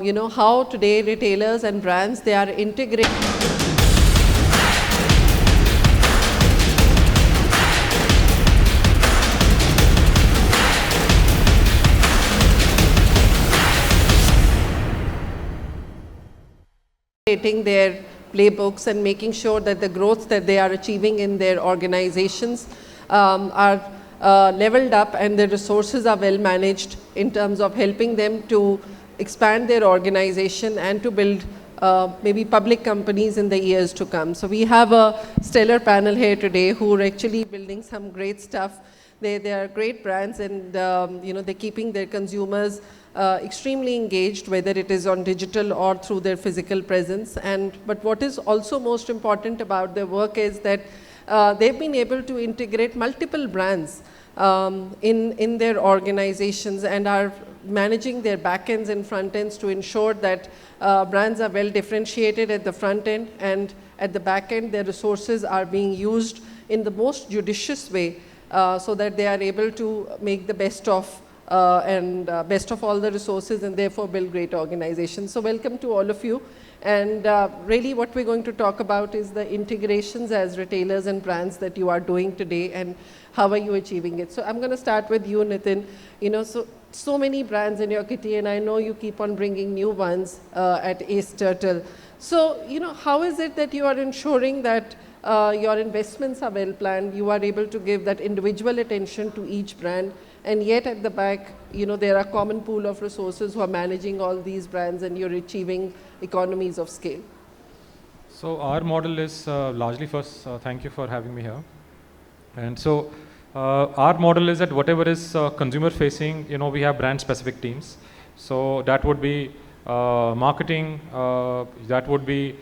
How today retailers and brands, they are integrating their playbooks and making sure that the growth that they are achieving in their organizations are leveled up and the resources are well managed in terms of helping them to expand their organization and to build maybe public companies in the years to come. So we have a stellar panel here today who are actually building some great stuff. They are great brands, and they're keeping their consumers extremely engaged, whether it is on digital or through their physical presence. But what is also most important about their work is that they've been able to integrate multiple brands in their organizations and are managing their back ends and front ends to ensure that brands are well differentiated at the front end, and at the back end their resources are being used in the most judicious way so that they are able to make the best of best of all the resources and therefore build great organizations. So welcome to all of you. And really what we're going to talk about is the integrations as retailers and brands that you are doing today, and how are you achieving it. So I'm going to start with you, Nitin. So many brands in your kitty, and I know you keep on bringing new ones at Ace Turtle. So, how is it that you are ensuring that your investments are well planned, you are able to give that individual attention to each brand, and yet at the back, there are common pool of resources who are managing all these brands and you're achieving economies of scale? So our model is largely, first, thank you for having me here. And so our model is that whatever is consumer facing, we have brand specific teams. So that would be marketing, that would be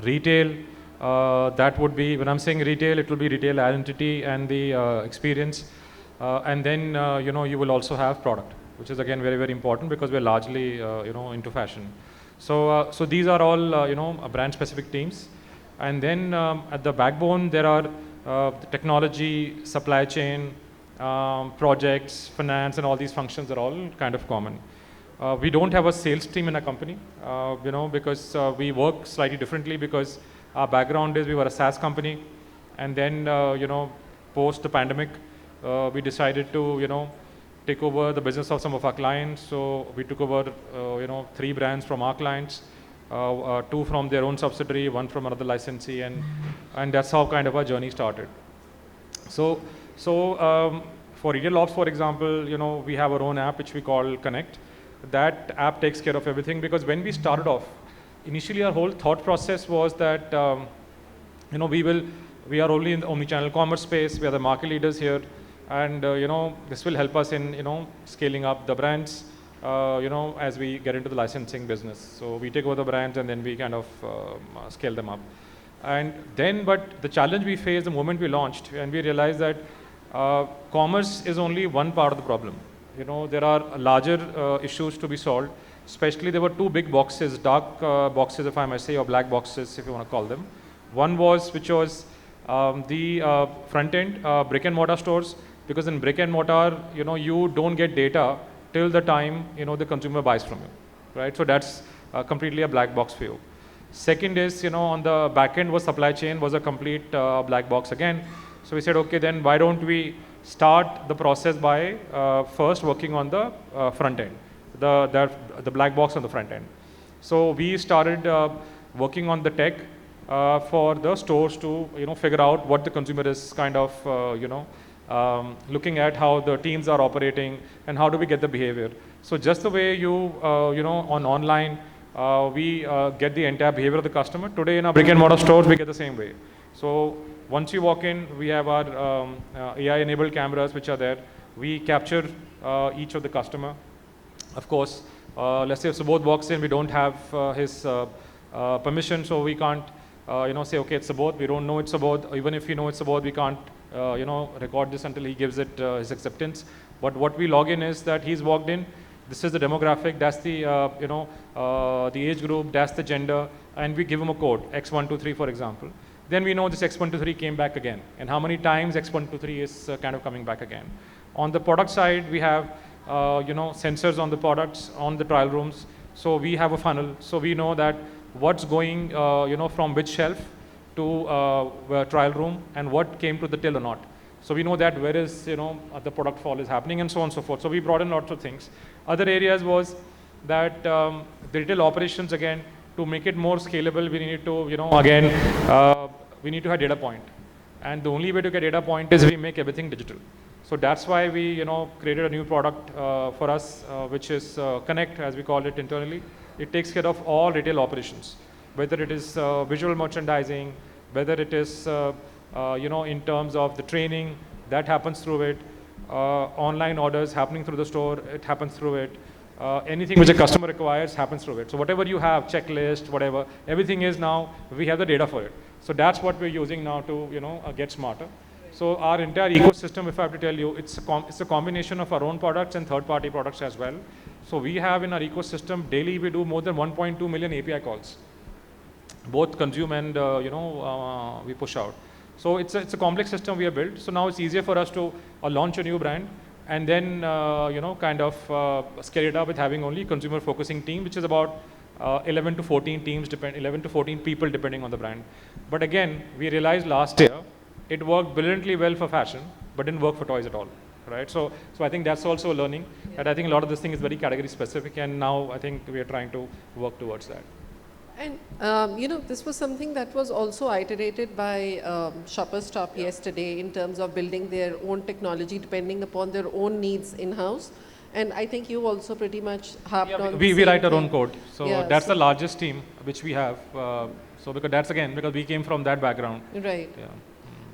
retail, that would be, when I'm saying retail, it will be retail identity and the experience. And then, you will also have product, which is again very, very important because we're largely, into fashion. So these are all, brand specific teams. And then at the backbone, there are the technology, supply chain, projects, finance, and all these functions are all kind of common. We don't have a sales team in our company, because we work slightly differently, because our background is we were a SaaS company. And then, post the pandemic, we decided to, take over the business of some of our clients. So we took over, 3 brands from our clients, 2 from their own subsidiary, 1 from another licensee, and that's how kind of our journey started. So for retail ops, for example, we have our own app which we call Connect. That app takes care of everything, because when we started off, initially our whole thought process was that, we are only in the omnichannel commerce space. We are the market leaders here. And, this will help us in, scaling up the brands, as we get into the licensing business. So we take over the brands and then we kind of scale them up. And then, but the challenge we faced the moment we launched, and we realized that commerce is only one part of the problem. There are larger issues to be solved. Especially there were 2 big boxes, dark boxes, if I may say, or black boxes, if you want to call them. One was, which was the front end, brick and mortar stores. Because in brick and mortar, you don't get data till the time, the consumer buys from you, right? So that's completely a black box for you. Second is, on the back end was supply chain, was a complete black box again. So we said, okay, then why don't we start the process by first working on the front end, the black box on the front end. So we started working on the tech for the stores to, figure out what the consumer is kind of, looking at, how the teams are operating and how do we get the behavior. So just the way you, on online, we get the entire behavior of the customer. Today in our brick and mortar stores, we get the same way. So once you walk in, we have our AI enabled cameras which are there. We capture each of the customer. Of course, let's say if Subodh walks in, we don't have his permission, so we can't say, okay, it's Subodh. We don't know it's Subodh. Even if we know it's Subodh, we can't record this until he gives it his acceptance. But what we log in is that he's walked in. This is the demographic. That's the the age group. That's the gender, and we give him a code X123, for example. Then we know this X123 came back again, and how many times X123 is kind of coming back again. On the product side, we have sensors on the products, on the trial rooms, So we have a funnel. So we know that what's going, from which shelf to trial room and what came to the till or not. So we know that where is, the product fall is happening and so on and so forth. So we brought in lots of things. Other areas was that the retail operations, again, to make it more scalable, we need to, we need to have data point. And the only way to get data point is we make everything digital. So that's why we, created a new product for us, which is Connect, as we call it internally. It takes care of all retail operations, whether it is visual merchandising, whether it is, in terms of the training, that happens through it. Online orders happening through the store, it happens through it. Anything which a customer requires happens through it. So whatever you have, checklist, whatever, everything is now, we have the data for it. So that's what we're using now to, get smarter. So our entire ecosystem, if I have to tell you, it's a combination of our own products and third-party products as well. So we have in our ecosystem, daily we do more than 1.2 million API calls, both consume and, we push out. So it's a complex system we have built. So now it's easier for us to launch a new brand and then, scale it up with having only consumer-focusing team, which is about 11 to 14 teams, 11 to 14 people depending on the brand. But again, we realized last year, it worked brilliantly well for fashion, but didn't work for toys at all, right? So I think that's also a learning. Yeah. And I think a lot of this thing is very category specific, and now I think we are trying to work towards that. And, this was something that was also iterated by Shoppers Stop yesterday in terms of building their own technology depending upon their own needs in-house. And I think you also pretty much harped on we write our own code. So that's the largest team which we have. So because that's again, because we came from that background. Right. Yeah.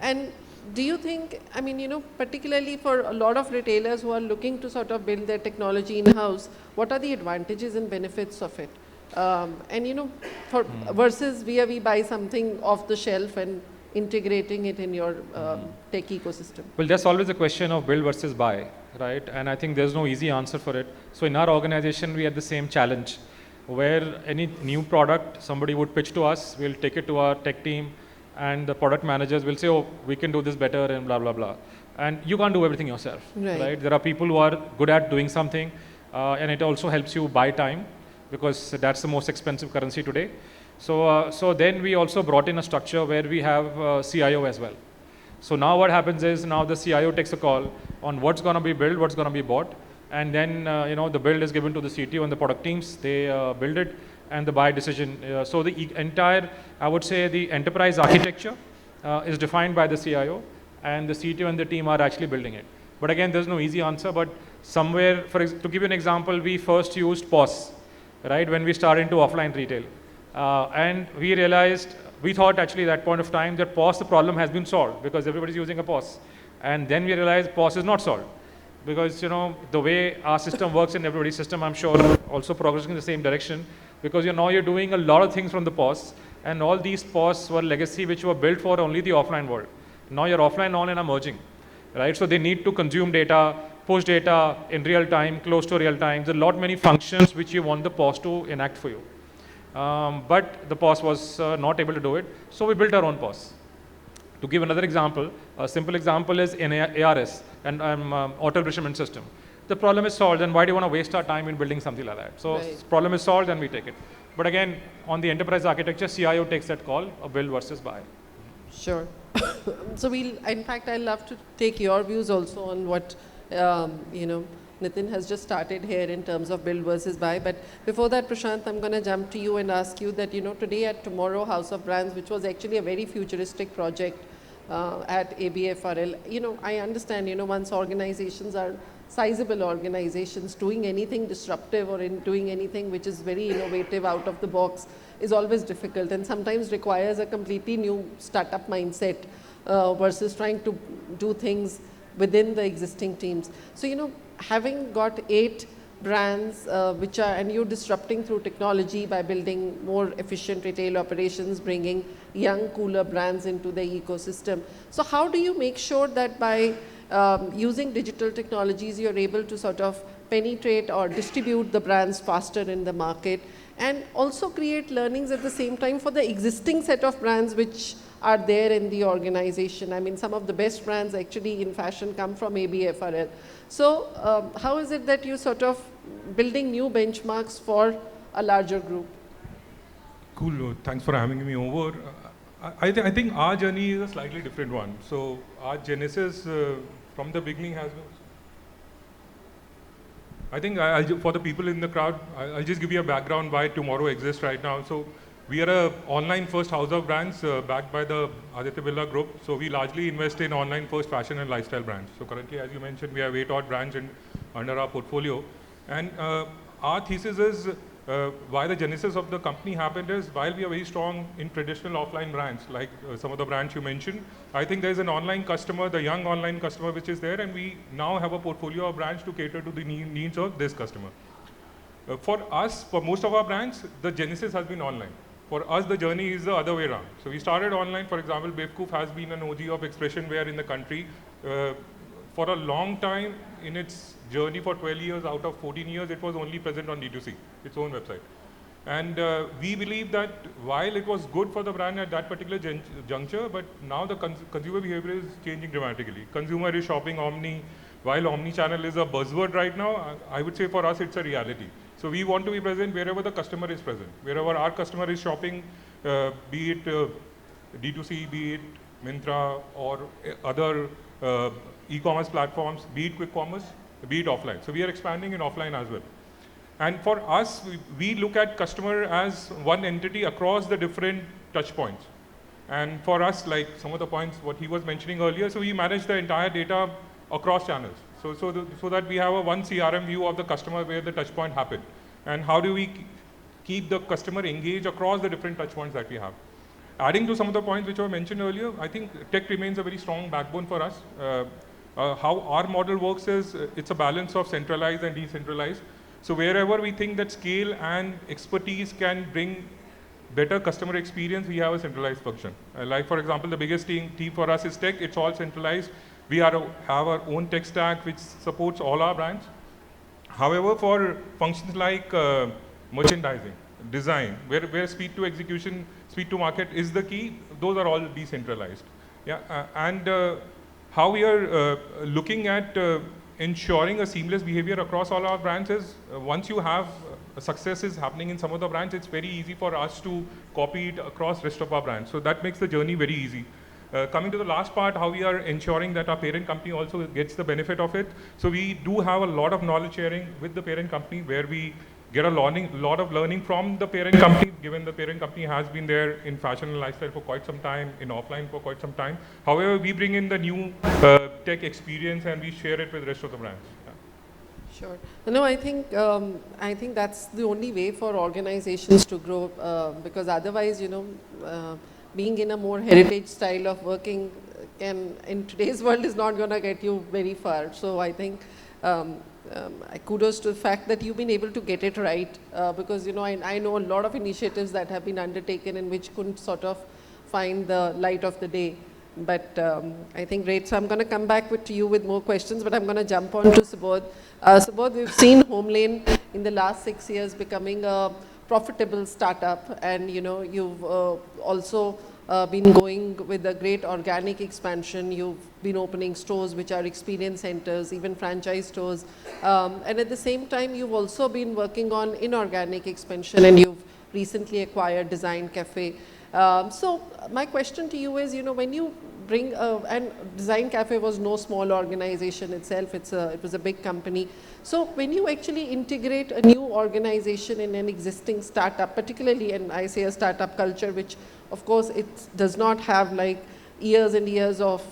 And do you think, particularly for a lot of retailers who are looking to sort of build their technology in-house, what are the advantages and benefits of it? Versus via we buy something off the shelf and integrating it in your tech ecosystem? Well, that's always a question of build versus buy, right? And I think there's no easy answer for it. So in our organization, we had the same challenge where any new product, somebody would pitch to us, we'll take it to our tech team, and the product managers will say, oh, we can do this better and blah, blah, blah. And you can't do everything yourself, right? There are people who are good at doing something, and it also helps you buy time because that's the most expensive currency today. So then we also brought in a structure where we have CIO as well. So now what happens is now the CIO takes a call on what's going to be built, what's going to be bought, and then the build is given to the CTO and the product teams. They build it, and the buy decision. So the entire, I would say, the enterprise architecture is defined by the CIO, and the CTO and the team are actually building it. But again, there's no easy answer. But somewhere, to give you an example, we first used POS, right, when we started into offline retail. And we realized, we thought actually at that point of time that POS, the problem has been solved because everybody's using a POS. And then we realized POS is not solved because, the way our system works in everybody's system, I'm sure also progressing in the same direction because now you're doing a lot of things from the POS, and all these POS were legacy which were built for only the offline world. Now your offline and online are merging, right? So they need to consume data, push data in real time, close to real time. There's a lot many functions which you want the POS to enact for you. But the POS was not able to do it, so we built our own POS. To give another example, a simple example is in ARS, and auto measurement system. The problem is solved, and why do you want to waste our time in building something like that? So problem is solved, and we take it. But again, on the enterprise architecture, CIO takes that call, a build versus buy. Sure. So in fact, I'd love to take your views also on what, Nitin has just started here in terms of build versus buy. But before that, Prashanth, I'm going to jump to you and ask you that, today at Tomorrow House of Brands, which was actually a very futuristic project at ABFRL, I understand, once organizations are sizable organizations, doing anything disruptive or doing anything which is very innovative out of the box is always difficult and sometimes requires a completely new startup mindset versus trying to do things within the existing teams. So, having got 8 brands and you're disrupting through technology by building more efficient retail operations, bringing young, cooler brands into the ecosystem. So how do you make sure that by using digital technologies, you're able to sort of penetrate or distribute the brands faster in the market and also create learnings at the same time for the existing set of brands which are there in the organization? I mean, some of the best brands actually in fashion come from ABFRL. So how is it that you sort of building new benchmarks for a larger group. Cool. Thanks for having me over. I think our journey is a slightly different one. So our genesis from the beginning has been. I think for the people in the crowd, I'll just give you a background why Tomorrow exists right now. So we are a online first house of brands backed by the Aditya Birla Group. So we largely invest in online first fashion and lifestyle brands. So currently, as you mentioned, we have 8 odd brands under our portfolio. And our thesis is why the genesis of the company happened is while we are very strong in traditional offline brands, like some of the brands you mentioned, I think there's an online customer, the young online customer which is there, and we now have a portfolio of brands to cater to the needs of this customer. For us, for most of our brands, the genesis has been online. For us, the journey is the other way around. So we started online, for example, Bewkoof has been an OG of expression wear in the country. For a long time in its journey for 12 years out of 14 years, it was only present on D2C, its own website. And we believe that while it was good for the brand at that particular juncture, but now the consumer behavior is changing dramatically. Consumer is shopping omni. While omni-channel is a buzzword right now, I would say for us it's a reality. So we want to be present wherever the customer is present. Wherever our customer is shopping, be it D2C, be it Myntra or other e-commerce platforms, be it quick commerce, be it offline. So we are expanding in offline as well. And for us, we look at customer as one entity across the different touch points. And for us, like some of the points what he was mentioning earlier, so we manage the entire data across channels. So that we have a one CRM view of the customer where the touch point happened. And how do we keep the customer engaged across the different touch points that we have. Adding to some of the points which were mentioned earlier, I think tech remains a very strong backbone for us. How our model works is it's a balance of centralized and decentralized. So wherever we think that scale and expertise can bring better customer experience, we have a centralized function. Like for example, the biggest team for us is tech. It's all centralized. We have our own tech stack which supports all our brands. However, for functions like merchandising, design, where speed to execution, speed to market is the key, those are all decentralized. Yeah, and how we are looking at ensuring a seamless behavior across all our brands is once you have success is happening in some of the brands, it's very easy for us to copy it across rest of our brands. So that makes the journey very easy. Coming to the last part, how we are ensuring that our parent company also gets the benefit of it. So we do have a lot of knowledge sharing with the parent company where we get a lot of learning from the parent company, given the parent company has been there in fashion and lifestyle for quite some time, in offline for quite some time. However, we bring in the new tech experience and we share it with the rest of the brands. Yeah. Sure. No, I think that's the only way for organizations to grow because otherwise, being in a more heritage style of working in today's world is not going to get you very far. So I think kudos to the fact that you've been able to get it right because I know a lot of initiatives that have been undertaken and which couldn't sort of find the light of the day. But I think great. So I'm going to come back to you with more questions, but I'm going to jump on to Subodh. Subodh, we've seen HomeLane in the last 6 years becoming a profitable startup, and you've also been going with a great organic expansion. You've been opening stores which are experience centers, even franchise stores, and at the same time you've also been working on inorganic expansion, and you've recently acquired Design Cafe. So my question to you is, when you bring and Design Cafe was no small organization itself, it was a big company. So when you actually integrate a new organization in an existing startup, particularly, and I say a startup culture, which of course it does not have like years and years of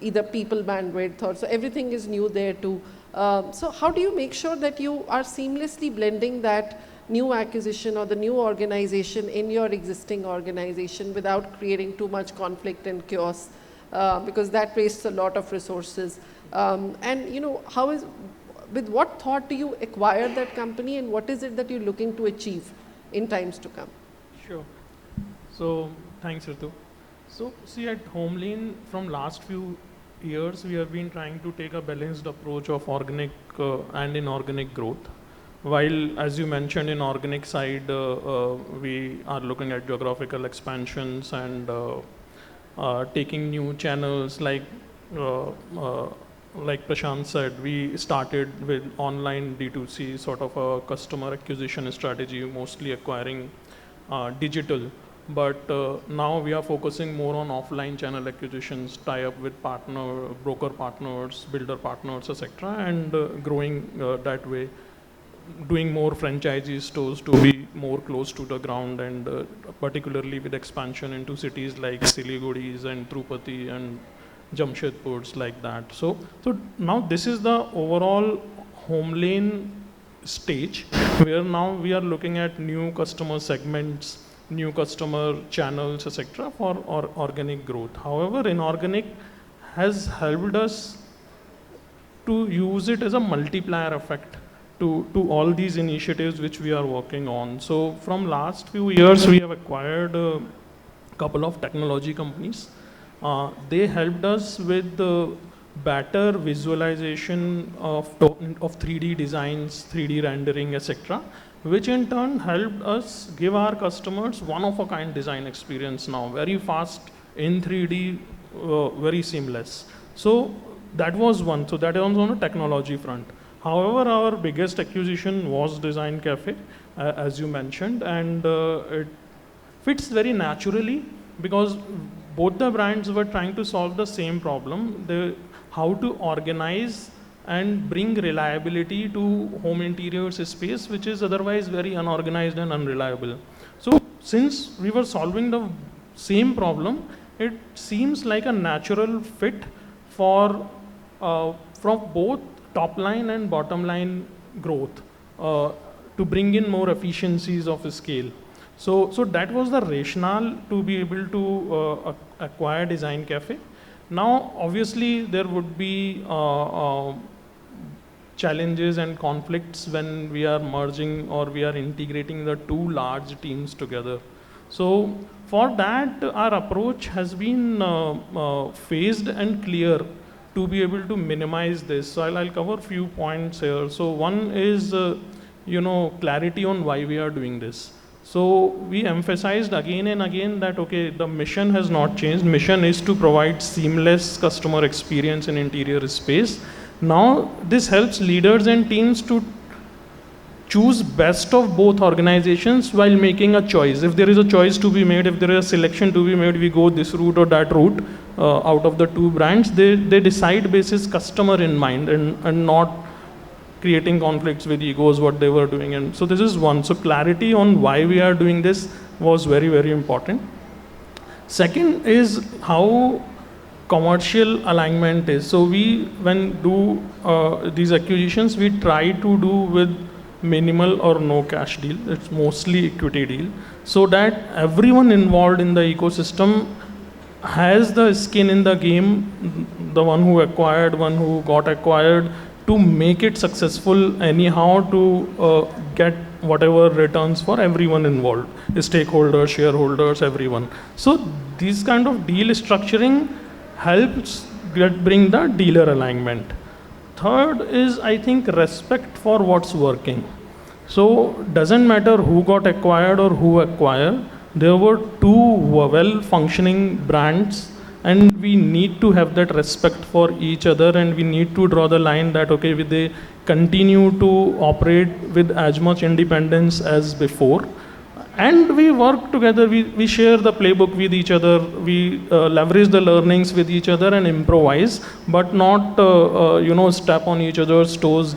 either people bandwidth or so everything is new there too. So how do you make sure that you are seamlessly blending that new acquisition or the new organization in your existing organization without creating too much conflict and chaos, because that wastes a lot of resources. And with what thought do you acquire that company, and what is it that you're looking to achieve in times to come? Sure. So thanks, Ritu. So see, at HomeLane from last few years, we have been trying to take a balanced approach of organic and inorganic growth. While, as you mentioned, in organic side, we are looking at geographical expansions and taking new channels like like Prashanth said, we started with online D2C sort of a customer acquisition strategy, mostly acquiring digital. But now we are focusing more on offline channel acquisitions, tie up with broker partners, builder partners, etc., and growing that way, doing more franchisee stores to be more close to the ground, and particularly with expansion into cities like Siliguri and Tirupati and Jamshedpurs like that. So now this is the overall HomeLane stage, where now we are looking at new customer segments, new customer channels, etc., for organic growth. However, inorganic has helped us to use it as a multiplier effect to all these initiatives which we are working on. So from last few years, we have acquired a couple of technology companies. They helped us with better visualization of 3D designs, 3D rendering, etc., which in turn helped us give our customers one-of-a-kind design experience now, very fast in 3D, very seamless. So that was one. So that was on a technology front. However, our biggest acquisition was Design Cafe, as you mentioned, and it fits very naturally because both the brands were trying to solve the same problem, how to organize and bring reliability to home interiors space, which is otherwise very unorganized and unreliable. So since we were solving the same problem, it seems like a natural fit for from both top line and bottom line growth to bring in more efficiencies of scale. So that was the rationale to be able to acquire Design Cafe. Now, obviously, there would be challenges and conflicts when we are merging or we are integrating the two large teams together. So for that, our approach has been phased and clear to be able to minimize this. So I'll cover a few points here. So one is, clarity on why we are doing this. So we emphasized again and again that, okay, the mission has not changed. Mission is to provide seamless customer experience in interior space. Now, this helps leaders and teams to choose best of both organizations while making a choice. If there is a choice to be made, if there is a selection to be made, we go this route or that route out of the two brands, they decide basis customer in mind and not creating conflicts with egos, what they were doing. And so this is one. So clarity on why we are doing this was very, very important. Second is how commercial alignment is. So when do these acquisitions, we try to do with minimal or no cash deal. It's mostly equity deal, so that everyone involved in the ecosystem has the skin in the game, the one who acquired, one who got acquired, to make it successful anyhow, to get whatever returns for everyone involved, stakeholders, shareholders, everyone. So these kind of deal structuring helps bring the dealer alignment. Third is, I think, respect for what's working. So doesn't matter who got acquired or who acquired, there were two well-functioning brands, and we need to have that respect for each other, and we need to draw the line that, okay, they continue to operate with as much independence as before. And we work together, we share the playbook with each other, we leverage the learnings with each other and improvise, but not step on each other's toes,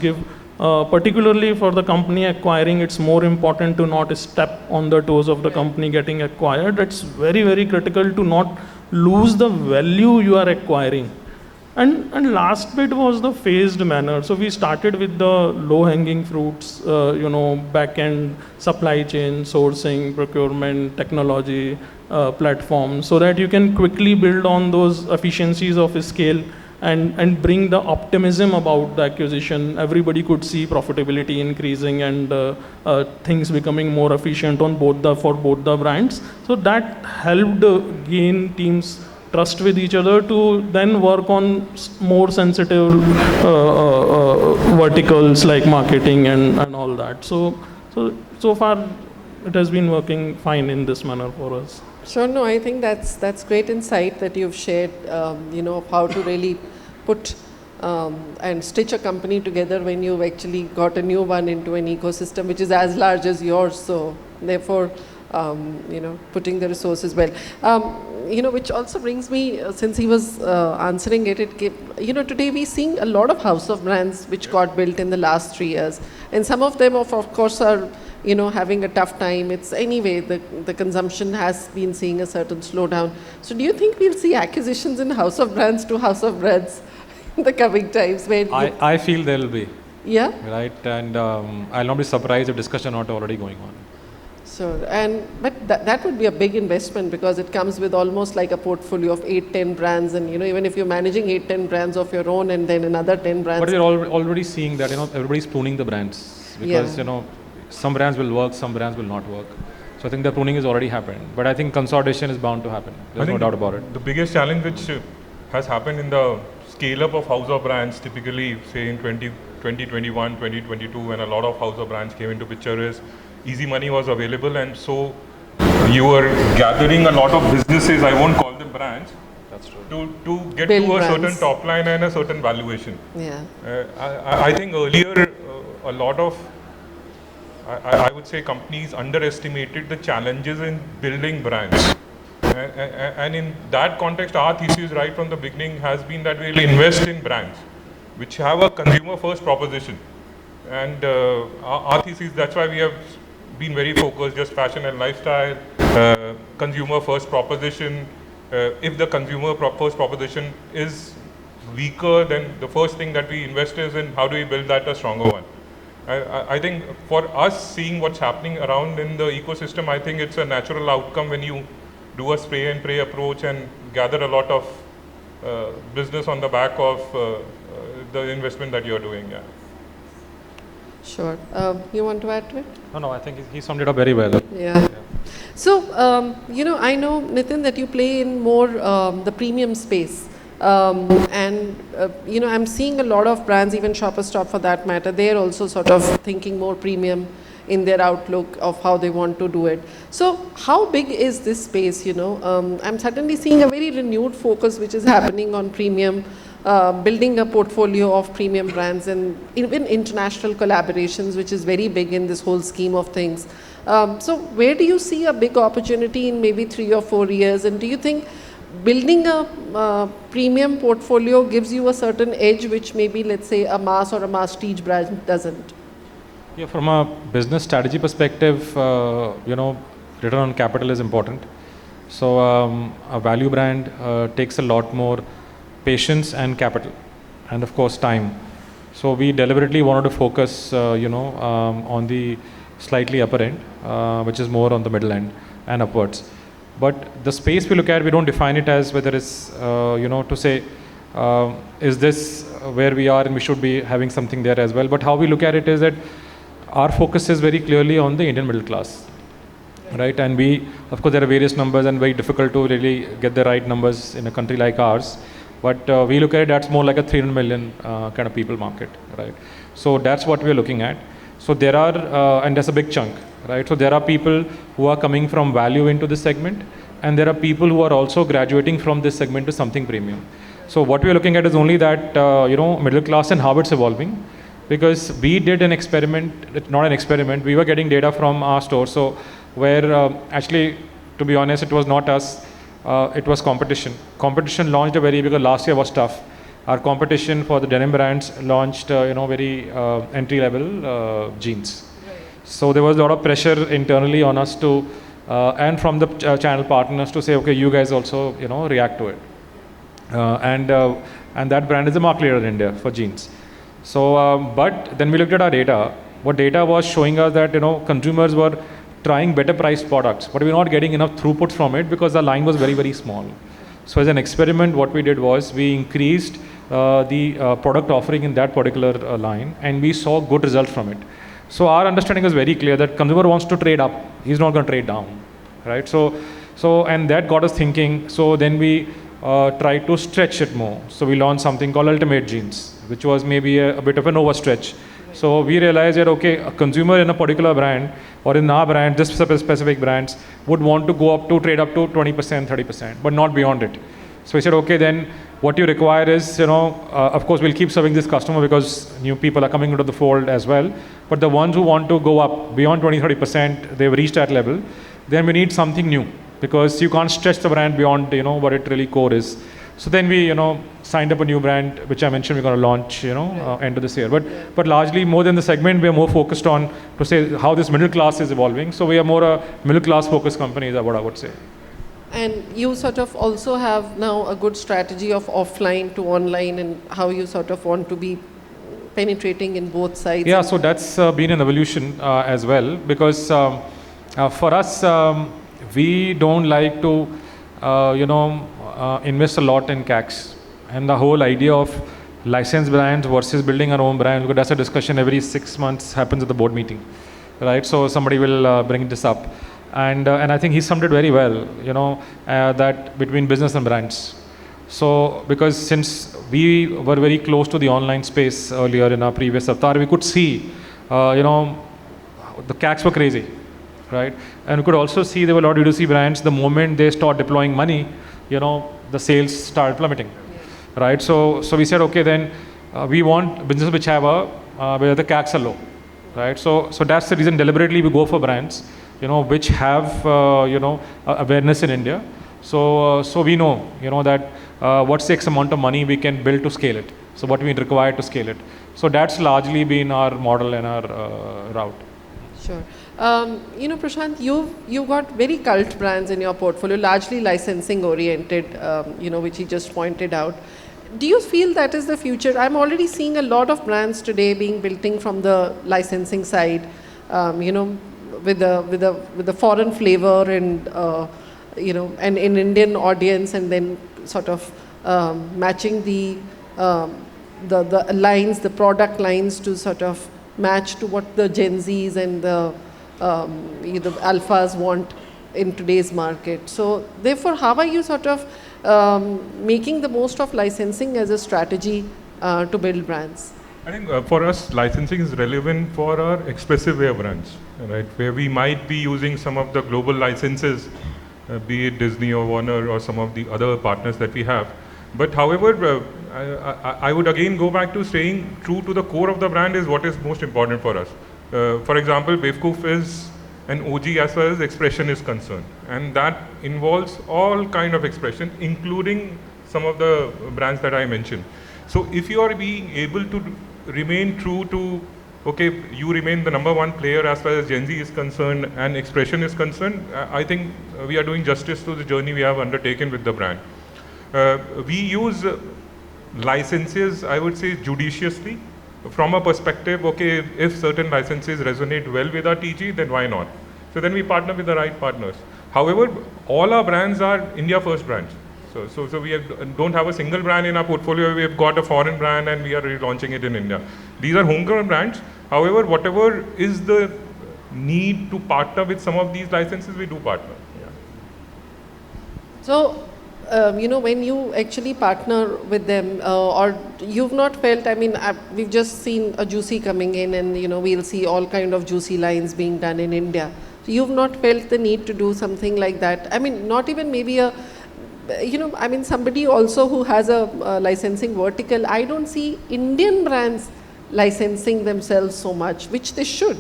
particularly for the company acquiring, it's more important to not step on the toes of the company getting acquired. It's very, very critical to not lose the value you are acquiring. And last bit was the phased manner. So we started with the low-hanging fruits, back-end supply chain, sourcing, procurement, technology, platform, so that you can quickly build on those efficiencies of scale and bring the optimism about the acquisition. Everybody could see profitability increasing and things becoming more efficient for both the brands. So that helped gain teams trust with each other to then work on more sensitive verticals like marketing and all that. So far it has been working fine in this manner for us. Sure, no, I think that's great insight that you've shared, of how to really put and stitch a company together when you've actually got a new one into an ecosystem which is as large as yours. So therefore, putting the resources well. Which also brings me, since he was answering it, today we're seeing a lot of house of brands which got built in the last 3 years. And some of them, of course, are, having a tough time. It's anyway, the consumption has been seeing a certain slowdown. So do you think we'll see acquisitions in house of brands to house of brands in the coming times? I feel there will be. Yeah? Right, and I'll not be surprised if discussion not already going on. So, but that would be a big investment because it comes with almost like a portfolio of 8-10 brands, and even if you're managing 8-10 brands of your own and then another 10 brands. But we're already seeing that everybody's pruning the brands because some brands will work, some brands will not work. So I think the pruning has already happened, but I think consolidation is bound to happen. There's no doubt about it. The biggest challenge which has happened in the scale up of house of brands, typically say in 2021, 2022, when a lot of house of brands came into picture, is easy money was available, and so you were gathering a lot of businesses, I won't call them brands, that's true, to get Build to a brands. certain top line and a certain valuation. Yeah. I think earlier a lot of, I would say, companies underestimated the challenges in building brands. And in that context, our thesis right from the beginning has been that we'll invest in brands which have a consumer first proposition. And our thesis, that's why we have been very focused, just fashion and lifestyle, consumer first proposition. If the consumer first proposition is weaker, then the first thing that we invest is in how do we build that a stronger one. I think for us, seeing what's happening around in the ecosystem, I think it's a natural outcome when you do a spray and pray approach and gather a lot of business on the back of the investment that you're doing. Yeah. Sure. You want to add to it? No, I think he summed it up very well. Yeah. So, I know, Nitin, that you play in more the premium space. I'm seeing a lot of brands, even Shoppers Stop for that matter, they're also sort of thinking more premium in their outlook of how they want to do it. So how big is this space, I'm suddenly seeing a very renewed focus which is happening on premium, building a portfolio of premium brands and even international collaborations, which is very big in this whole scheme of things. So where do you see a big opportunity in maybe 3 or 4 years? And do you think building a premium portfolio gives you a certain edge which maybe, let's say, a mass or a masstige brand doesn't? Yeah, from a business strategy perspective, return on capital is important. So a value brand takes a lot more patience and capital, and of course time. So we deliberately wanted to focus, on the slightly upper end, which is more on the middle end and upwards. But the space we look at, we don't define it as whether it's, to say, is this where we are and we should be having something there as well. But how we look at it is that our focus is very clearly on the Indian middle class, right? And of course, there are various numbers and very difficult to really get the right numbers in a country like ours. But we look at it, that's more like a 300 million kind of people market, right? So that's what we're looking at. So there are, and that's a big chunk, right? So there are people who are coming from value into this segment, and there are people who are also graduating from this segment to something premium. So what we're looking at is only that, middle class and how it's evolving. Because we did an experiment, not an experiment, we were getting data from our store. So where actually, to be honest, it was not us, it was competition. Competition launched because last year was tough. Our competition for the denim brands launched, very entry-level jeans. Right. So there was a lot of pressure internally on us to, and from the channel partners to say, okay, you guys also, react to it. And that brand is a market leader in India for jeans. So, but then we looked at our data. What data was showing us that, consumers were trying better priced products, but we were not getting enough throughput from it because the line was very, very small. So as an experiment, what we did was we increased the product offering in that particular line, and we saw good results from it. So our understanding was very clear that consumer wants to trade up. He's not going to trade down, right? So and that got us thinking. So then we tried to stretch it more. So we launched something called Ultimate Jeans, which was maybe a bit of an overstretch. So we realized that, okay, a consumer in a particular brand or in our brand, this specific brands would want to go up to trade up to 20%, 30%, but not beyond it. So we said, okay, then What you require is, of course, we'll keep serving this customer because new people are coming into the fold as well. But the ones who want to go up beyond 20-30%, they've reached that level, then we need something new because you can't stretch the brand beyond, what it really core is. So then we, signed up a new brand, which I mentioned we're going to launch, end of this year. But largely more than the segment, we are more focused on to say how this middle class is evolving. So we are more a middle class focused company is what I would say. And you sort of also have now a good strategy of offline to online and how you sort of want to be penetrating in both sides. Yeah, so that's been an evolution as well because for us, we don't like to, invest a lot in CACs. And the whole idea of licensed brands versus building our own brand, because that's a discussion every 6 months happens at the board meeting, right? So somebody will bring this up. And I think he summed it very well, that between business and brands. So because since we were very close to the online space earlier in our previous avatar, we could see, the CACs were crazy, right? And we could also see there were a lot of D2C brands, the moment they start deploying money, the sales start plummeting, right? So we said, okay, then we want businesses which have where the CACs are low, right? So that's the reason deliberately we go for brands, which have, awareness in India. So we know, that what's the X amount of money we can build to scale it. So what we require to scale it. So that's largely been our model and our route. Sure. Prashanth, you've got very cult brands in your portfolio, largely licensing oriented, which he just pointed out. Do you feel that is the future? I'm already seeing a lot of brands today being built from the licensing side, with the foreign flavor and an Indian audience, and then sort of matching the lines, the product lines to sort of match to what the Gen Zs and the alphas want in today's market. So therefore, how are you sort of making the most of licensing as a strategy to build brands? I think for us, licensing is relevant for our expressive wear brands, right? Where we might be using some of the global licenses, be it Disney or Warner or some of the other partners that we have. But however, I would again go back to staying true to the core of the brand is what is most important for us. For example, Bewakoof is an OG as far as expression is concerned. And that involves all kind of expression, including some of the brands that I mentioned. So if you are being able to remain true to, okay, you remain the number one player as far as Gen Z is concerned and expression is concerned, I think we are doing justice to the journey we have undertaken with the brand. We use licenses, I would say, judiciously. From a perspective, okay, if certain licenses resonate well with our TG, then why not? So then we partner with the right partners. However, all our brands are India first brands. So we don't have a single brand in our portfolio. We have got a foreign brand and we are relaunching it in India. These are homegrown brands. However, whatever is the need to partner with some of these licenses, we do partner. Yeah. So, when you actually partner with them, or you've not felt, we've just seen a Juicy coming in and, we'll see all kind of Juicy lines being done in India. So you've not felt the need to do something like that? Not even maybe somebody also who has a licensing vertical. I don't see Indian brands licensing themselves so much, which they should.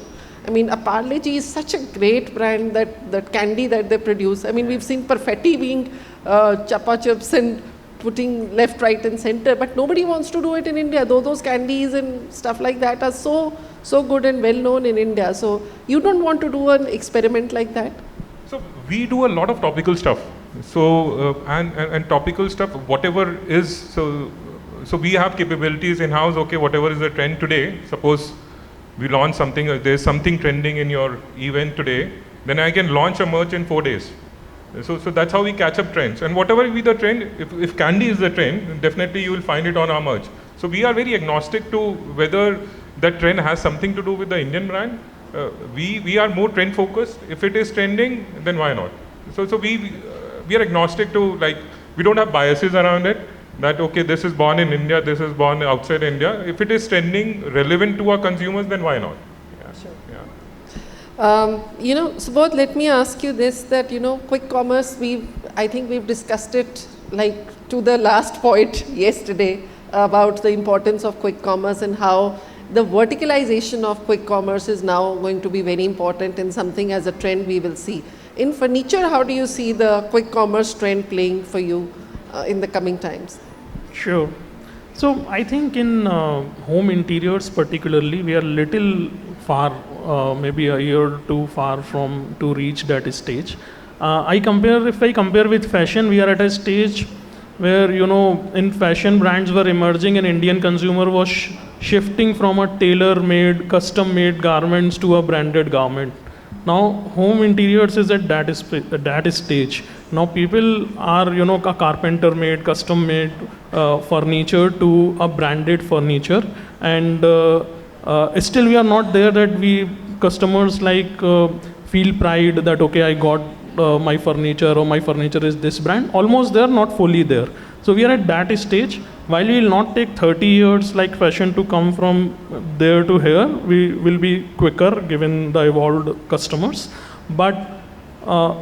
A Parle-G is such a great brand that candy that they produce. We've seen Perfetti being Chapa Chips and putting left, right and center, but nobody wants to do it in India, though those candies and stuff like that are so good and well known in India. So you don't want to do an experiment like that? So we do a lot of topical stuff. So and topical stuff, whatever is, so we have capabilities in-house. Okay, whatever is the trend today, suppose we launch something, there's something trending in your event today, then I can launch a merch in 4 days. So that's how we catch up trends. And whatever be the trend, if candy is the trend, then definitely you will find it on our merch. So we are very agnostic to whether that trend has something to do with the Indian brand. We are more trend focused. If it is trending, then why not? So we are agnostic to, like, we don't have biases around it. That, okay, this is born in India, this is born outside India. If it is trending, relevant to our consumers, then why not? Yeah. Sure. Yeah. Subodh, let me ask you this, that, quick commerce, I think we've discussed it like to the last point yesterday about the importance of quick commerce and how the verticalization of quick commerce is now going to be very important and something as a trend we will see. In furniture, how do you see the quick commerce trend playing for you in the coming times? Sure. So I think in home interiors particularly, we are little far, maybe a year or two far from to reach that stage. If I compare with fashion, we are at a stage where, in fashion brands were emerging and Indian consumer was shifting from a tailor-made, custom-made garments to a branded garment. Now, home interiors is at that stage. Now, people are, a carpenter-made, custom-made furniture to a branded furniture, and still we are not there that we customers feel pride that okay, I got my furniture or my furniture is this brand. Almost there, not fully there. So we are at that stage. While we will not take 30 years like fashion to come from there to here, we will be quicker given the evolved customers. But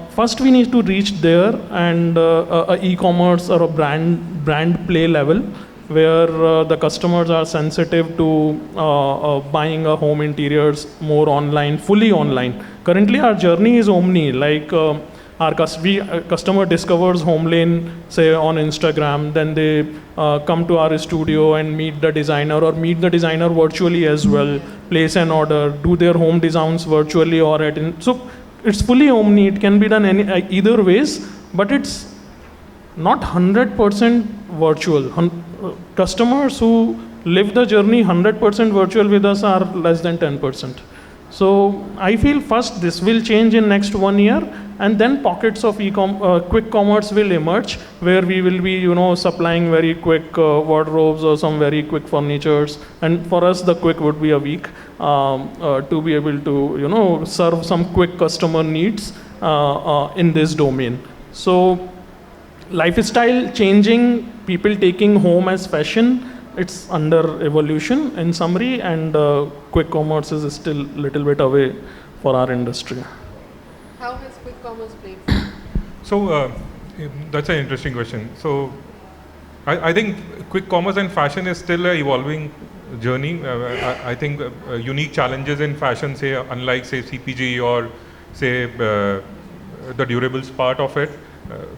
first we need to reach there and a e-commerce or a brand play level where the customers are sensitive to buying a home interiors more online, fully online. Currently our journey is omni, customer discovers HomeLane, say on Instagram, then they come to our studio and meet the designer or meet the designer virtually as well, place an order, do their home designs virtually or so it's fully omni, it can be done either ways, but it's not 100% virtual. Customers who live the journey 100% virtual with us are less than 10%. So I feel first this will change in next 1 year, and then pockets of quick commerce will emerge where we will be supplying very quick wardrobes or some very quick furnitures, and for us the quick would be a week to be able to serve some quick customer needs in this domain. So lifestyle changing, people taking home as fashion, it's under evolution in summary, and quick commerce is still a little bit away for our industry. How has quick commerce played? So that's an interesting question. So I think quick commerce and fashion is still an evolving journey. I think unique challenges in fashion, say unlike say CPG or say the durables part of it,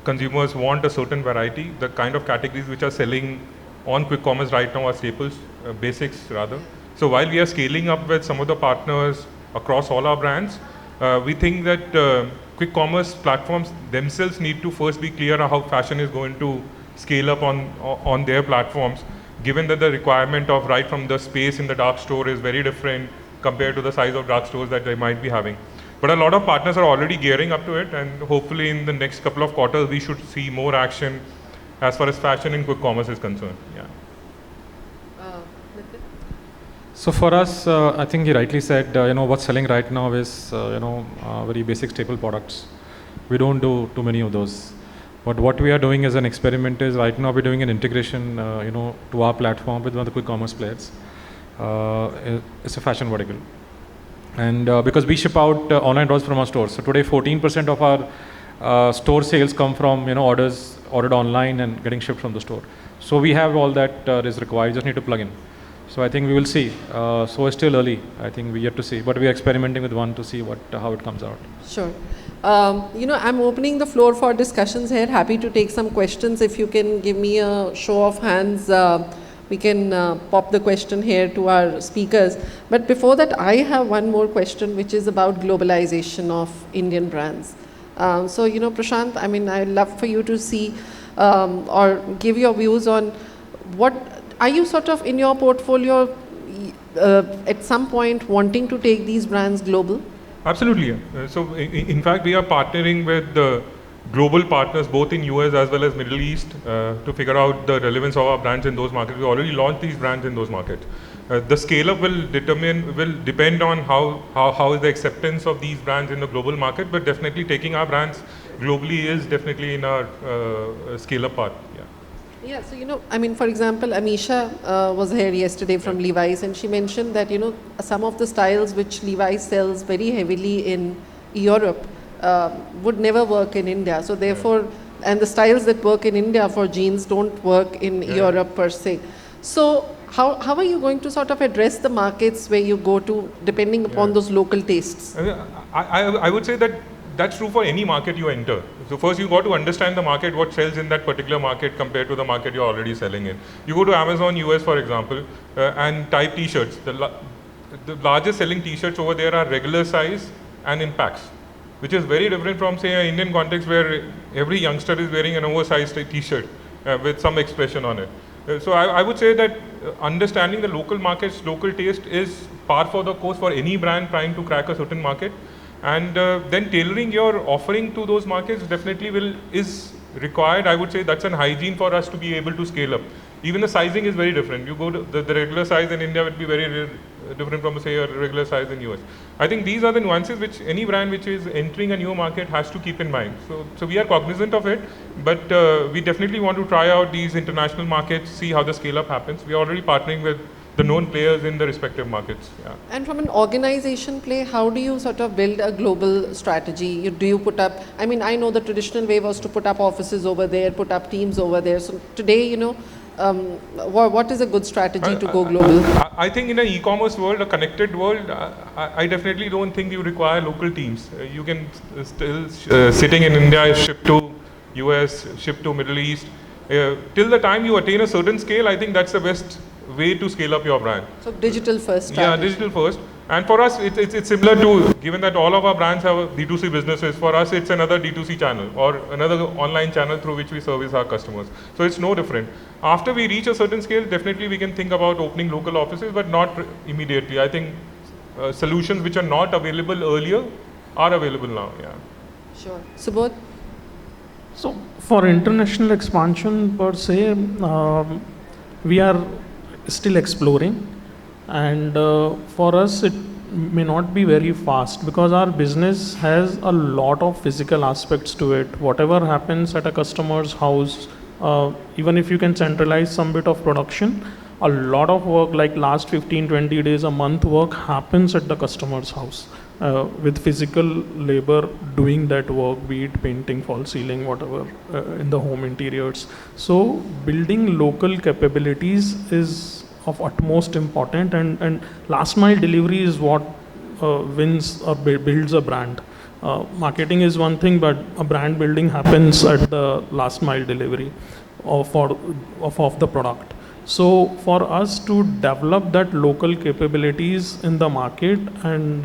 consumers want a certain variety. The kind of categories which are selling on quick commerce right now are staples, basics rather. So while we are scaling up with some of the partners across all our brands, we think that quick commerce platforms themselves need to first be clear on how fashion is going to scale up on their platforms, given that the requirement of right from the space in the dark store is very different compared to the size of dark stores that they might be having. But a lot of partners are already gearing up to it, and hopefully in the next couple of quarters we should see more action as far as fashion and quick commerce is concerned. Yeah. So for us, I think he rightly said, what's selling right now is, very basic staple products. We don't do too many of those. But what we are doing as an experiment is right now we're doing an integration, to our platform with one of the quick commerce players. It's a fashion vertical. And because we ship out online orders from our stores. So today 14% of our store sales come from, orders ordered online and getting shipped from the store. So we have all that is required, you just need to plug in. So I think we will see. So it's still early. I think we yet to see, but we are experimenting with one to see how it comes out. Sure. I'm opening the floor for discussions here. Happy to take some questions. If you can give me a show of hands, we can pop the question here to our speakers. But before that, I have one more question, which is about globalization of Indian brands. So, Prashanth, I'd love for you to see or give your views on what are you sort of in your portfolio at some point wanting to take these brands global? Absolutely. So in fact, we are partnering with the global partners both in US as well as Middle East to figure out the relevance of our brands in those markets. We already launched these brands in those markets. The scale up will depend on how is the acceptance of these brands in the global market, but definitely taking our brands globally is definitely in our scale up part. Yeah, so for example, Amisha was here yesterday from Levi's, and she mentioned that some of the styles which Levi's sells very heavily in Europe would never work in India. So therefore, and the styles that work in India for jeans don't work in Europe per se. So how are you going to sort of address the markets where you go to depending upon those local tastes? I would say that that's true for any market you enter. So first you got to understand the market, what sells in that particular market compared to the market you're already selling in. You go to Amazon US, for example, and type t-shirts. The largest selling t-shirts over there are regular size and in packs, which is very different from, say, an Indian context where every youngster is wearing an oversized t-shirt with some expression on it. So I would say that understanding the local markets, local taste is par for the course for any brand trying to crack a certain market. And then tailoring your offering to those markets definitely is required. I would say that's an hygiene for us to be able to scale up. Even the sizing is very different. You go to the regular size in India would be very different from, say, a regular size in US. I think these are the nuances which any brand which is entering a new market has to keep in mind. So we are cognizant of it, but we definitely want to try out these international markets, see how the scale up happens. We are already partnering with the known players in the respective markets. Yeah. And from an organization play, how do you sort of build a global strategy? Do you put up, I mean, I know the traditional way was to put up offices over there, put up teams over there. So today, what is a good strategy to go global? I think in an e-commerce world, a connected world, I definitely don't think you require local teams. You can still, sitting in India, ship to US, ship to Middle East. Till the time you attain a certain scale, I think that's the best way to scale up your brand. So digital first strategy. Yeah, digital first. And for us, it's similar to, given that all of our brands have D2C businesses, for us it's another D2C channel or another online channel through which we service our customers. So it's no different. After we reach a certain scale, definitely we can think about opening local offices, but not immediately. I think solutions which are not available earlier are available now. Yeah. Sure. Subodh? So for international expansion per se, we are still exploring, and for us it may not be very fast because our business has a lot of physical aspects to it. Whatever happens at a customer's house, even if you can centralize some bit of production, a lot of work like last 15-20 days a month work happens at the customer's house with physical labor doing that work, be it painting, false ceiling, whatever in the home interiors. So building local capabilities is of utmost important, and last mile delivery is what wins or builds a brand. Marketing is one thing, but a brand building happens at the last mile delivery of the product. So for us to develop that local capabilities in the market and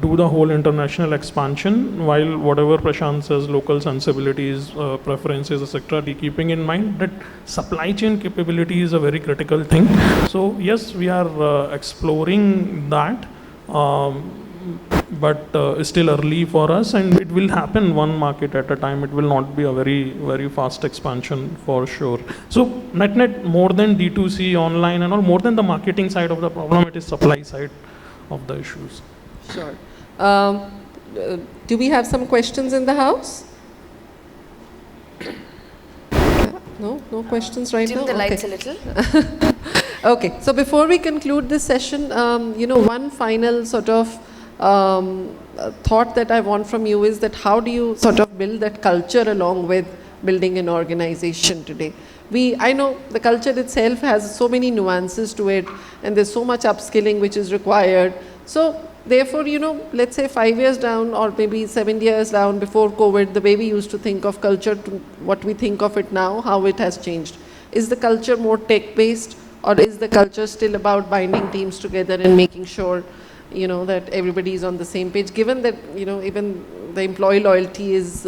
do the whole international expansion, while whatever Prashanth says, local sensibilities, preferences, etc., keeping in mind that supply chain capability is a very critical thing. So yes, we are exploring that, but it's still early for us, and it will happen one market at a time. It will not be a very, very fast expansion for sure. So net more than D2C, online and all, more than the marketing side of the problem, it is supply side of the issues. Sure. Do we have some questions in the house? No questions right now? Dim the lights a little. Okay, so before we conclude this session, one final sort of thought that I want from you is that how do you sort of build that culture along with building an organization today? I know the culture itself has so many nuances to it, and there's so much upskilling which is required. So therefore, let's say 5 years down or maybe 7 years down before COVID, the way we used to think of culture to what we think of it now, how it has changed. Is the culture more tech-based, or is the culture still about binding teams together and making sure, that everybody is on the same page, given that, even the employee loyalty is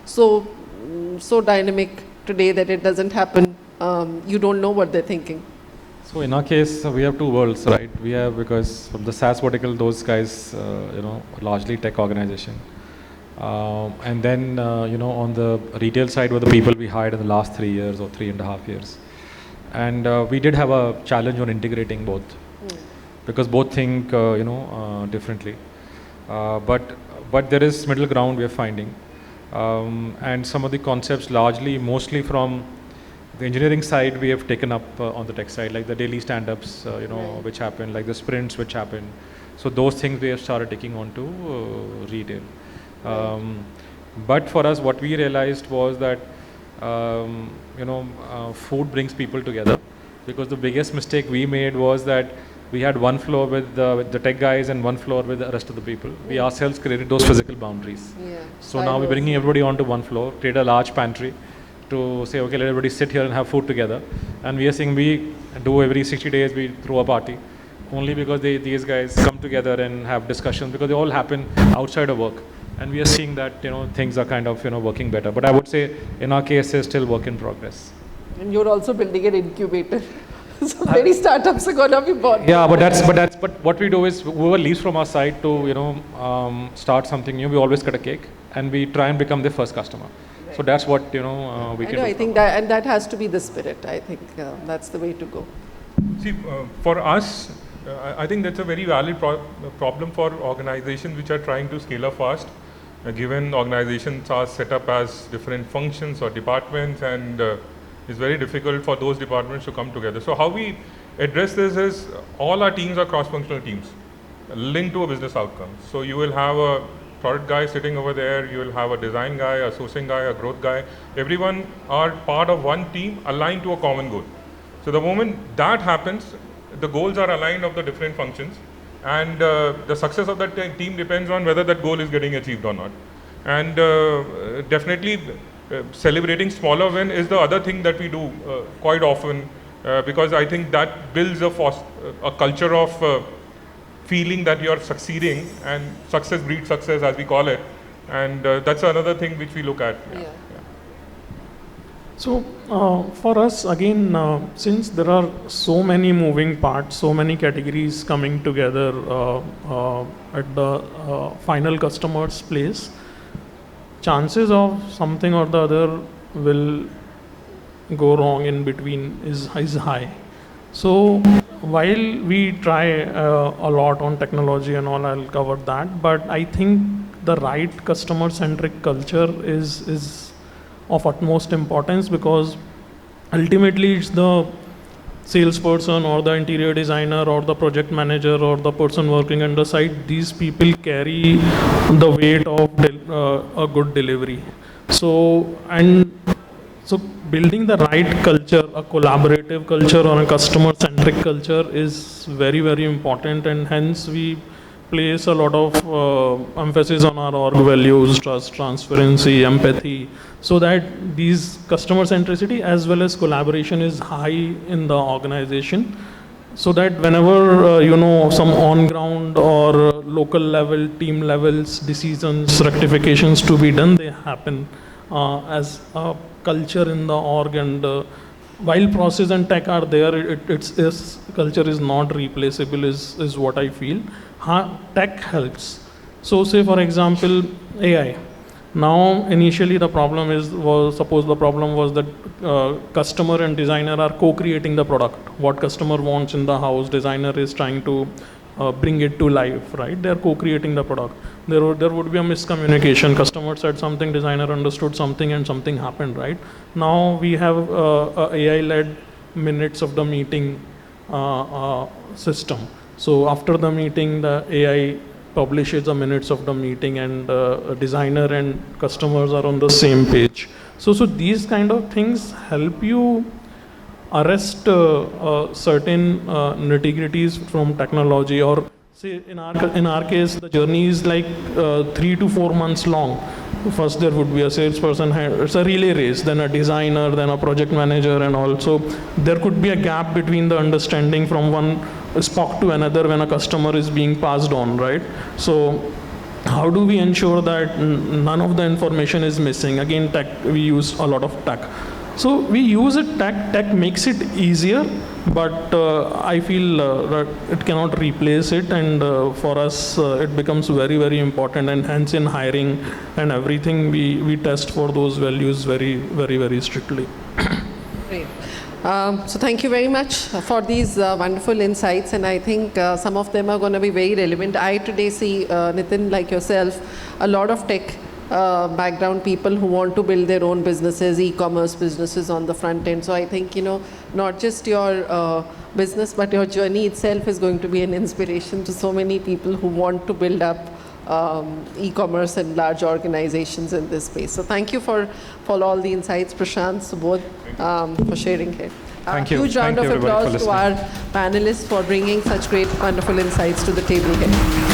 so dynamic today that it doesn't happen. You don't know what they're thinking. So in our case, we have two worlds, right? We have, because from the SaaS vertical, those guys, largely tech organization. And then, on the retail side were the people we hired in the last 3 years or 3.5 years. And we did have a challenge on integrating both, because both think, differently. But there is middle ground we are finding. And some of the concepts mostly from the engineering side, we have taken up on the tech side, like the daily stand-ups, which happen, like the sprints which happen. So those things we have started taking on to retail. But for us, what we realized was that food brings people together. Because the biggest mistake we made was that we had one floor with the tech guys and one floor with the rest of the people. We ourselves created those physical boundaries. Yeah. So now we're bringing everybody onto one floor, create a large pantry to say, okay, let everybody sit here and have food together. And we are saying we do every 60 days, we throw a party. Only because these guys come together and have discussions, because they all happen outside of work. And we are seeing that, things are kind of, working better. But I would say in our case, it's still work in progress. And you're also building an incubator. So many startups are going to be born. Yeah, but what we do is whoever leaves from our site to, start something new, we always cut a cake and we try and become the first customer. Right. So that's what, we can do. I think that has to be the spirit. I think that's the way to go. See, for us, I think that's a very valid problem for organizations which are trying to scale up fast. Given organizations are set up as different functions or departments, and it's very difficult for those departments to come together. So how we address this is all our teams are cross-functional teams linked to a business outcome. So you will have a product guy sitting over there, you will have a design guy, a sourcing guy, a growth guy. Everyone are part of one team aligned to a common goal. So the moment that happens, the goals are aligned of the different functions, and the success of that team depends on whether that goal is getting achieved or not. And definitely celebrating smaller win is the other thing that we do quite often, because I think that builds a culture of feeling that you're succeeding, and success breeds success, as we call it. And that's another thing which we look at. Yeah. So for us, again, since there are so many moving parts, so many categories coming together at the final customer's place, chances of something or the other will go wrong in between is high. So while we try a lot on technology and all, I'll cover that, but I think the right customer-centric culture is of utmost importance, because ultimately it's the salesperson or the interior designer or the project manager or the person working under site. These people carry the weight of a good delivery. So building the right culture, a collaborative culture or a customer-centric culture is very, very important, and hence we place a lot of emphasis on our org values, trust, transparency, empathy, so that these customer centricity as well as collaboration is high in the organization, so that whenever some on ground or local level, team levels decisions, rectifications to be done, they happen as a culture in the org. And while process and tech are there, its culture is not replaceable, is what I feel. Tech helps. So say for example AI. Now initially the problem was that customer and designer are co-creating the product. What customer wants in the house, designer is trying to bring it to life, right? They're co-creating the product. There would be a miscommunication. Customer said something, designer understood something, and something happened, right? Now we have a AI-led minutes of the meeting system. So after the meeting, the AI publishes the minutes of the meeting, and a designer and customers are on the same page. So these kind of things help you arrest certain nitty-gritties from technology. Or say in our case, the journey is like 3 to 4 months long. First there would be a salesperson, it's a relay race, then a designer, then a project manager, and also there could be a gap between the understanding from one spoke to another when a customer is being passed on, right? So how do we ensure that none of the information is missing? Again, tech, we use a lot of tech. So we use it, tech makes it easier, but I feel that it cannot replace it, and for us it becomes very, very important, and hence in hiring and everything we test for those values very, very, very strictly. Great. So thank you very much for these wonderful insights, and I think some of them are going to be very relevant. I today see, Nitin, like yourself, a lot of tech background people who want to build their own businesses, e-commerce businesses on the front end. So I think, not just your business, but your journey itself is going to be an inspiration to so many people who want to build up e-commerce and large organizations in this space. So thank you for all the insights, Prashanth, Subodh, for sharing here. Thank you. Huge round Thank you, of everybody, applause for to our panelists for bringing such great, wonderful insights to the table here.